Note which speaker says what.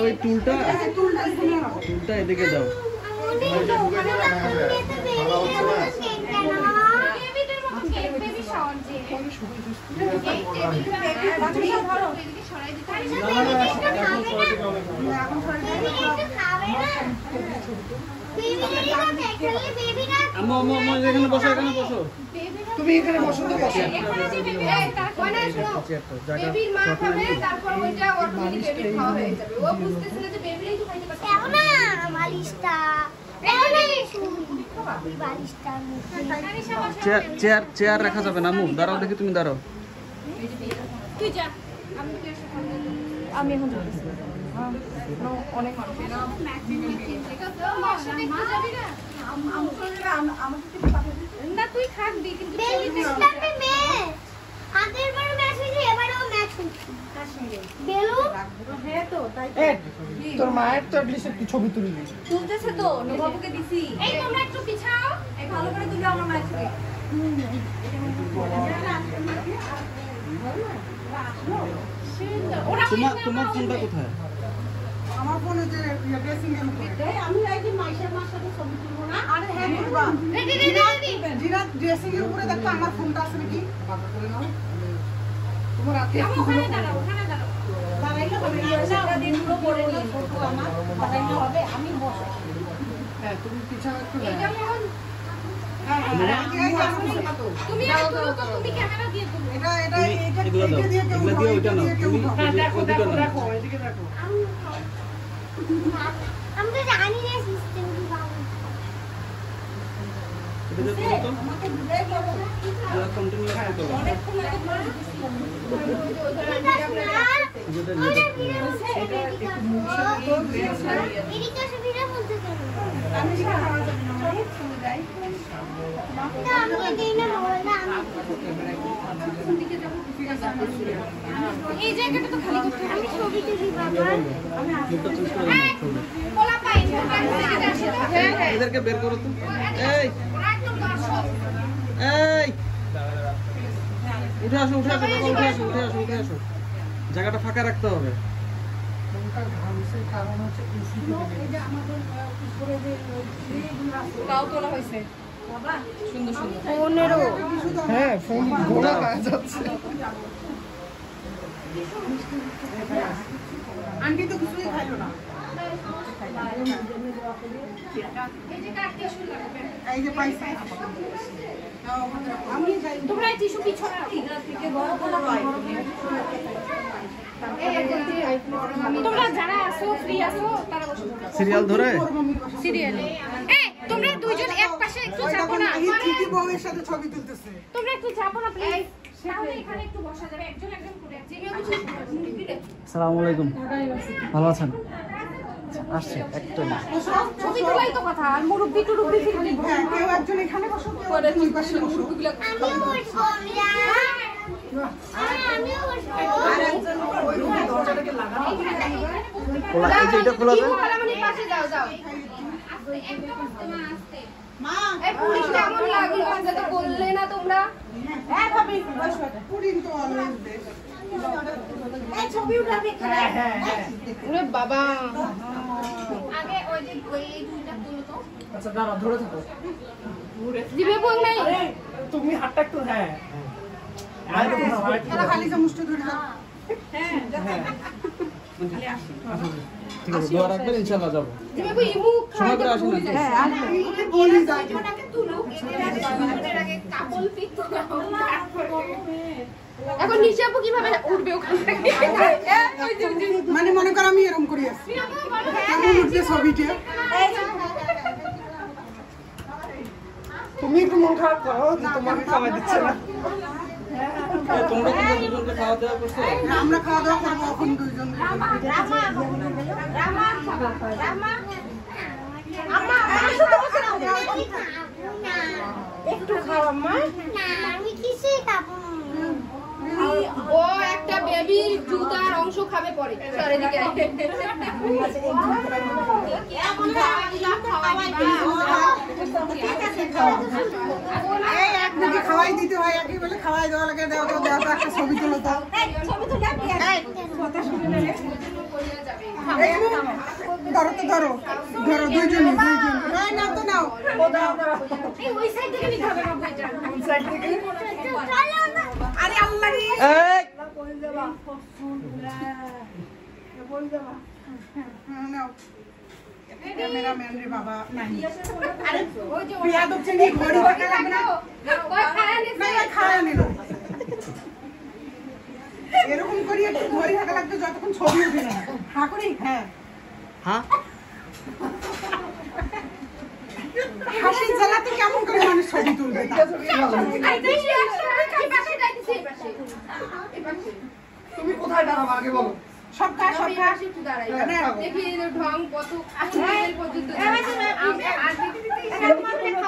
Speaker 1: ওই টুলটা এদিকে দাও। এখানে বসো, এখানে বসো, তুমি এখানে বসো। বেবির মা খাবে, তারপর ওইটা অটোমেটিক বেবির খাওয়া হয়ে যাবে। ও বুঝতেছিল যে বেবিরই তো খাইতে পারছে না। মালিশটা চেয়ার রাখা যাবে না। মুখ দাঁড়াও, দেখি তুমি দাঁড়াও। তুই যা, আমি এখন অনেক না, তুই থাকবি কিন্তু তোর মায়ের তো একটু ছবি তুলবি। তুলতেছে তো, নবাবুকে দিছি। এই তোমরা একটু পিছাও, এই ভালো করে তুলে আমার মায়ের ছবি। তোমার ফোনটা কোথায়? আমার ফোনে যে ড্রেসিং রুম এ। আমি এই যে মাইশার মার সাথে ছবি তুলবো না। আরে হ্যাঁ তুলবা। রেডি জিরা ড্রেসিং এর উপরে দেখো আমার ফোনটা আছে নাকি? বাধা করে নাও। তোমার রাতে ওখানে দাঁড়াও, ওখানে দাঁড়াও। দাঁড়াইলে হবে না, সেটা দিন পুরো পড়ে নিয়ে ফটো আমার দাঁড়াইলে হবে। আমি বসে। হ্যাঁ তুমি পিছনে একটু দাঁড়াও। এটা মন তুমি তুমি ক্যামেরা দিয়ে তুলো। এটা দিয়ে ওইটা নাও। তুমি দেখো এদিকে দেখো। আমি তো জানি না সিস্টেম কি বাবা। এটা তো আমাকে দিলে করো। এটা কন্টিনিউ করতে হবে। অনেকক্ষণ লাগে পড়া দিছি। এটা একটু মুছে এদিকে সুবিধা বলতে কেন? আমি খাওয়া যাবে না। অনেক চলে যাই। না আমি দেই না বলনা আমি দিকে যাব। ঠিক আছে এই জায়গাটা তো খালি করতে হবে। আমি ছবি তুলি বাবা। আমি মুখটা চেঞ্জ করে দাও ছবি। কোলা পাই এদেরকে বের করো তো। এই এই উঠে আসো, উঠে আসো, উঠে আসো, উঠে আসো, উঠে আসো। জায়গাটা ফাঁকা রাখতে হবে। কারণ হচ্ছে এই যে আমাদের উপরে যে তাও তোলা হয়েছে বাবা, সুন্দর সুন্দর 15। হ্যাঁ ফোন ঘোরা কাজ যাচ্ছে। আন্টি তো কিছুই খাইলো না। এই যে কাট টিস্যু লাগবে, এই যে পাইছে। আমি যাই, তোমরা টিস্যু কি ছড়া থেকে বড় বড় হয়। তোমরা যারা আসো ফ্রি আসো তারা বসো। সিরিয়াল ধরে সিরিয়ালে। এই তোমরা দুইজন এক পাশে একটু যাবো না? ঠিকই বউয়ের সাথে ছবি তুলতেছে। তোমরা একটু যাবো না প্লিজ? তাহলে এখানে একটু বসা যাবে, একজন একজন করে। আসসালামু আলাইকুম, ভালো আছেন? আসছে একটা ছবি তোলাই তো কথা। আর মুরব্বি টুরব্বি ফিরবি, কেউ একজন এখানে বসো, পরে দুই পাশে বসো। আমিও বসবো, আমিও বসবো। আর একজন ওই দরজাটাকে লাগানো খোলা, এই যে এটা খোলা আছে। মানে পাশে যাও যাও, আস্তে একদম আস্তে মা, আস্তে মা। এই পুরি কেমন লাগলো? আজকে তো বললে না তোমরা। হ্যাঁ ভাবি বসো। পুরি তো অলওয়েজ বেস্ট। এই ছবি উঠাবে। হ্যাঁ হ্যাঁ হ্যাঁ। ওরে বাবা, আগে ওই যে এই দুইটা তুলো তো। আচ্ছা দাঁড়াও, ধরে থাকো। জিবে বল নাই। আরে তুমি হাতটা একটু। হ্যাঁ আর তো খালি মুষ্টি ধরে থাকো। হ্যাঁ হ্যাঁ খালি আসো। ঠিক আছে, দোয়া রাখবেন, ইনশাআল্লাহ যাব। জিবে বই মুখ সময় করে আসুন। হ্যাঁ আসবে বলি যাই। ওনাকে তুলো, এর আগে কাপল পিক তো দাও। এখন নিচে আপু কিভাবে উঠবে ওখান থেকে? মানে মনে কর আমি এরকম করি আসছি, কেমন উঠবে ছবিটা? তুমি একটু মন খারাপ করো যে তোমাকে খাওয়া দিচ্ছে না। তোমরা কি দুজনকে খাওয়া দাওয়া করছো? আমরা খাওয়া দাওয়া করবো এখন দুইজন। একটু খাওয়া মা। আমি কিছুই খাবো। ও একটা বেবি জুতার অংশ খাবে পরে। চারিদিকে এই এক
Speaker 2: আপনাকে খাওয়াই দিতে হয় আগে বলে খাওয়াই দেওয়া লাগে দাও তো দাও তো একটা ছবি তুলো তো
Speaker 1: ছবি তুলে
Speaker 2: কথা শুনে নেবে ধরো তো ধরো ধরো দুইজনই দুইজন নাও তো নাও ও দাও দাও
Speaker 1: এই ওই সাইড থেকে নিতে হবে না ভাইটা
Speaker 2: কোন সাইড থেকে আরে আল্লাহ রে
Speaker 3: এই
Speaker 2: বল দেবা বল দেবা নাও ক্যামেরাম্যান রে বাবা নাই
Speaker 1: আরে ওই যে
Speaker 2: পিয়া দচ্ছে নি ঘড়ি টাকা লাগবে না
Speaker 1: ওই খায়া নিছে
Speaker 2: না খাওয়া নিল এরকম করি একটু ঘড়ি টাকা লাগবে যতক্ষণ ছবি উঠে না হ্যাঁ করি হ্যাঁ
Speaker 3: হ্যাঁ
Speaker 2: হাসি জ্বালাতে কেমন করে মানুষ ছবি তুলবে তা
Speaker 4: তুমি কোথায় দাঁড়াবো আগে বলো
Speaker 2: সব কাজ সব কাজ
Speaker 1: দেখি ঢং কত পর্যন্ত